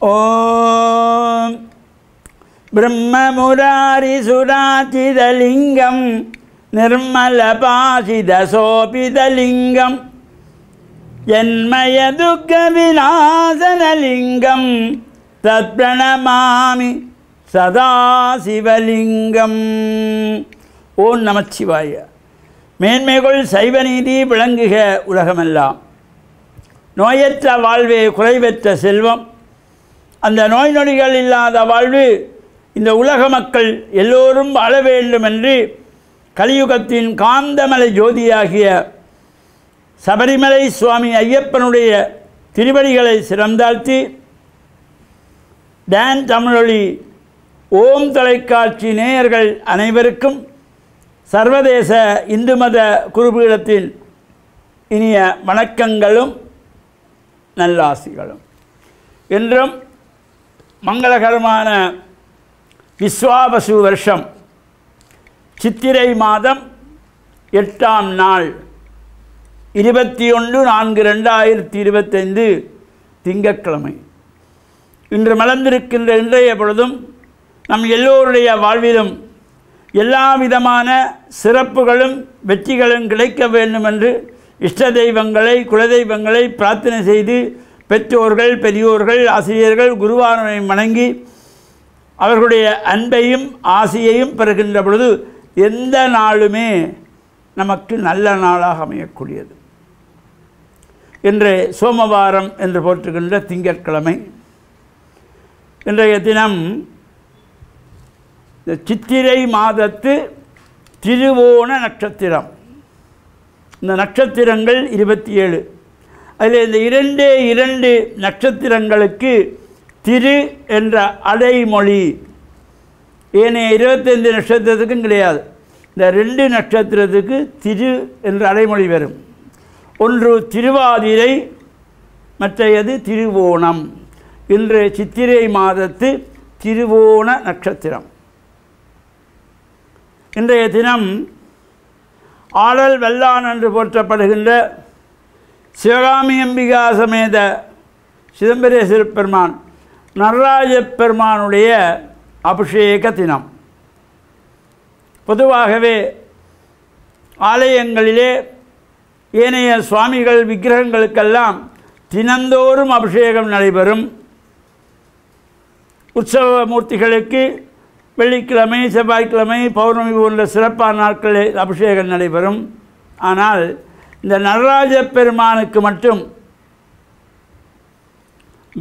ஓம் பிரம்மமுராரிசுராச்சிதலிங்கம் நிர்மலபாசிதசோபிதலிங்கம் ஜன்மய துக்க விநாசனலிங்கம் தத்பிரணமாமி சதாசிவலிங்கம். ஓம் நமச்சிவாய. மேன்மைகள் சைவநீதி விளங்குக உலகமெல்லாம். நோயற்ற வாழ்வே குறைவற்ற செல்வம். அந்த நோய் நொடிகள் இல்லாத வாழ்வு இந்த உலக மக்கள் எல்லோரும் வாழ வேண்டும் என்று கலியுகத்தின் காந்தமலை ஜோதியாகிய சபரிமலை சுவாமி ஐயப்பனுடைய திருவடிகளை சிறந்தாழ்த்தி டான் தமிழொலி ஓம் தொலைக்காட்சி நேயர்கள் அனைவருக்கும் சர்வதேச இந்து மத குருபீடத்தின் இனிய வணக்கங்களும் நல்லாசிகளும். என்றும் மங்களகரமான விஸ்வாவசு வருஷம் சித்திரை மாதம் 8ஆம் நாள் 21/4/2025 திங்கட்கிழமை. இன்று மலர்ந்திருக்கின்ற இன்றைய பொழுதும் நம் எல்லோருடைய வாழ்விலும் எல்லா விதமான சிறப்புகளும் வெற்றிகளும் கிடைக்க வேண்டும் என்று இஷ்ட தெய்வங்களை குலதெய்வங்களை பிரார்த்தனை செய்து பெற்றோர்கள் பெரியோர்கள் ஆசிரியர்கள் குருவானை வணங்கி அவர்களுடைய அன்பையும் ஆசையையும் பெறுகின்ற பொழுது எந்த நாளுமே நமக்கு நல்ல நாளாக அமையக்கூடியது. இன்று சோமவாரம் என்று போற்றுகின்ற திங்கட்கிழமை. இன்றைய தினம் சித்திரை மாதத்து திருவோண நட்சத்திரம். இந்த நட்சத்திரங்கள் 27. அதில் இந்த இரண்டு நட்சத்திரங்களுக்கு திரு என்ற அடைமொழி ஏனைய 25 நட்சத்திரத்துக்கும் கிடையாது. இந்த 2 நட்சத்திரத்துக்கு திரு என்ற அடைமொழி வரும். ஒன்று திருவாதிரை, மற்றையது திருவோணம். இன்று சித்திரை மாதத்து திருவோண நட்சத்திரம். இன்றைய தினம் ஆடல் வெள்ளான் என்று போற்றப்படுகின்ற சிவகாமி அம்பிகா சமேத சிதம்பரேஸ்வர பெருமான் நடராஜ பெருமானுடைய அபிஷேக தினம். பொதுவாகவே ஆலயங்களிலே ஏனைய சுவாமிகள் விக்கிரகங்களுக்கெல்லாம் தினந்தோறும் அபிஷேகம் நடைபெறும். உற்சவ மூர்த்திகளுக்கு வெள்ளிக்கிழமை செவ்வாய்க்கிழமை பௌர்ணமி போன்ற சிறப்பான நாட்களில் அபிஷேகம் நடைபெறும். ஆனால் இந்த நடராஜ பெருமானுக்கு மட்டும்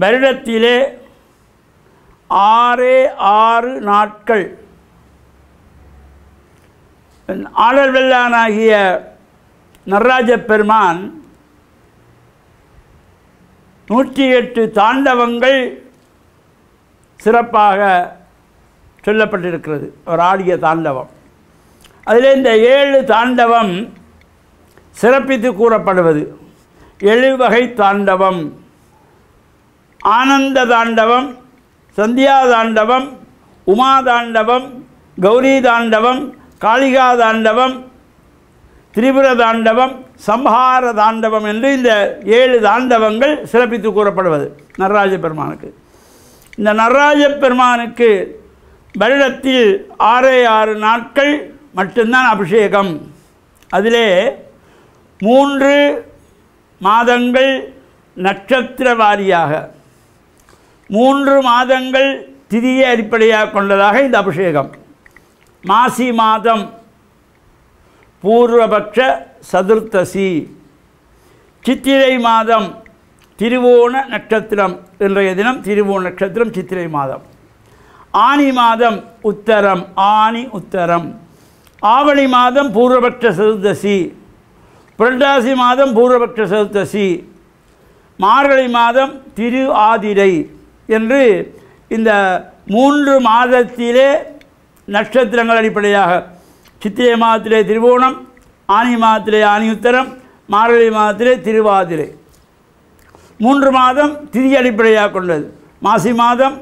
வருடத்திலே 6 நாட்கள் ஆடல் வெள்ளானாகிய நடராஜ பெருமான் 108 தாண்டவங்கள் சிறப்பாக சொல்லப்பட்டிருக்கிறது. அவர் ஆடிய தாண்டவம். அதில் இந்த 7 தாண்டவம் சிறப்பித்து கூறப்படுவது 7 வகை தாண்டவம். ஆனந்த தாண்டவம், சந்தியா தாண்டவம், உமா தாண்டவம், கௌரி தாண்டவம், காளிகா தாண்டவம், திரிபுர தாண்டவம், சம்ஹார தாண்டவம் என்று இந்த 7 தாண்டவங்கள் சிறப்பித்து கூறப்படுவது நடராஜ பெருமானுக்கு. இந்த நடராஜ பெருமானுக்கு வருடத்தில் 6 நாட்கள் மட்டும்தான் அபிஷேகம். அதிலே 3 மாதங்கள் நட்சத்திர வாரியாக, 3 மாதங்கள் திதியை அடிப்படையாக கொண்டதாக இந்த அபிஷேகம். மாசி மாதம் பூர்வபக்ஷ சதுர்த்தசி, சித்திரை மாதம் திருவோண நட்சத்திரம். இன்றைய தினம் திருவோண நட்சத்திரம் சித்திரை மாதம். ஆனி மாதம் உத்தரம், ஆனி உத்தரம். ஆவணி மாதம் பூர்வபக்ஷ சதுர்த்தசி, புரட்டாசி மாதம் பூர்வபக்ஷ சதுர்த்தசி, மார்கழி மாதம் திரு ஆதிரை என்று இந்த 3 மாதத்திலே நட்சத்திரங்கள் அடிப்படையாக சித்திரை மாதத்திலே திருவோணம், ஆனி மாதத்திலே ஆனி உத்தரம், மார்கழி மாதத்திலே திருவாதிரை. 3 மாதம் திதி அடிப்படையாக கொண்டது. மாசி மாதம்,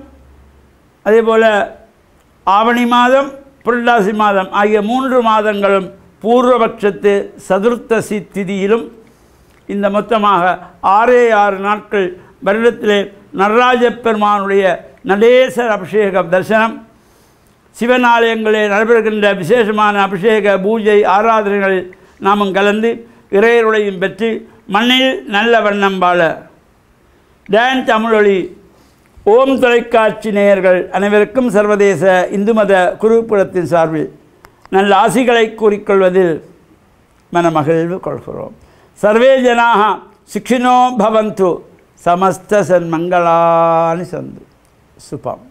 அதே போல் ஆவணி மாதம், புரட்டாசி மாதம் ஆகிய 3 மாதங்களும் பூர்வபட்சத்து சதுர்த்தசி திதியிலும் இந்த மொத்தமாக 6 நாட்கள் வருடத்திலே நடராஜ பெருமானுடைய நடேசர் அபிஷேக தரிசனம், சிவன் ஆலயங்களில் நடைபெறுகின்ற விசேஷமான அபிஷேக பூஜை ஆராதனைகளில் நாமும் கலந்து இறையருளையும் பெற்று மண்ணில் நல்ல வண்ணம் வாழ டான் தமிழொலி ஓம் தொலைக்காட்சி நேயர்கள் அனைவருக்கும் சர்வதேச இந்து மத குருபுரத்தின் சார்பில் நல்ல ஆசிகளை கூறிக்கொள்வதில் மனமகிழ்வு கொள்கிறோம். சர்வே ஜனாக சுகினோ பவந்து, சமஸ்த சன்மங்களானி சந்து. சுபம்.